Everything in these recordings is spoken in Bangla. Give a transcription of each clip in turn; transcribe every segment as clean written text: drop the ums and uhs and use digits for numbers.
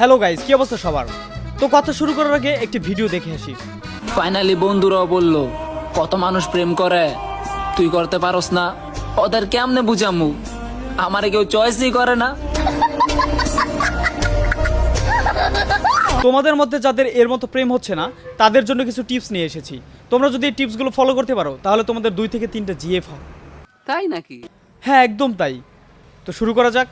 হ্যালো গাইস, কি অবস্থা সবার? তো কথা শুরু করার আগে একটি ভিডিও দেখে আসি। ফাইনালি বন্ধুরাও বললো কত মানুষ প্রেম করে, তুই করতে পারস না। ওদের কেমনে বুঝামু? আমারে কেউ চয়েসই করে না। তোমাদের মধ্যে যাদের এর মতো প্রেম হচ্ছে না তাদের জন্য কিছু টিপস নিয়ে এসেছি। তোমরা যদি এই টিপসগুলো ফলো করতে পারো তাহলে তোমাদের 2 থেকে 3টা জিএফ হয়। তাই নাকি? হ্যাঁ, একদম তাই। তো শুরু করা যাক।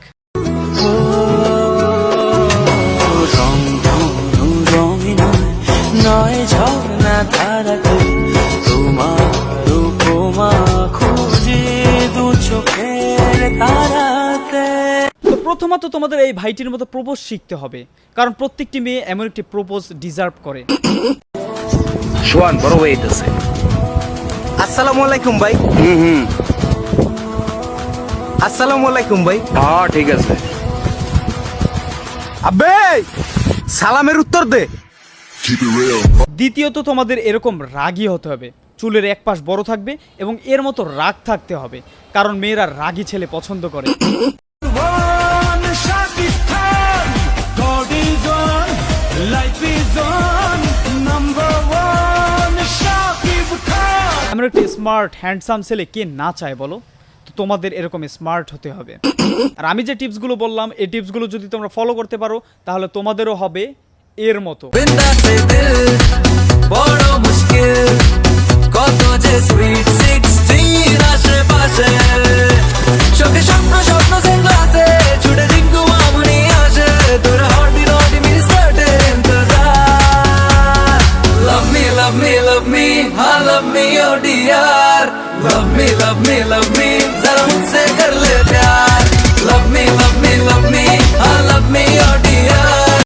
তো প্রথমত তোমাদের এই ভাইটির মতো প্রপোজ শিখতে হবে, কারণ প্রত্যেকটি মেয়ে এমন একটি প্রপোজ ডিজার্ভ করে। শোয়ান বড় হইতেছে। আসসালামু আলাইকুম ভাই। আসসালামু আলাইকুম ভাই। হ্যাঁ ঠিক আছে। আবে সালামের উত্তর দে। দ্বিতীয়ত তোমাদের এরকম রাগী হতে হবে, চুলের এক পাশ বড় থাকবে এবং এর মতো রাগ থাকতে হবে, কারণ মেয়েরা রাগী ছেলে পছন্দ করে। আমরা একটি স্মার্ট হ্যান্ডসাম ছেলে কে না চায় বলো? তো তোমাদের এরকম স্মার্ট হতে হবে। আর আমি যে টিপসগুলো বললাম এই টিপসগুলো যদি তোমরা ফলো করতে পারো তাহলে তোমাদেরও হবে এর মতো। Love me, oh dear. Love me, zara mujhse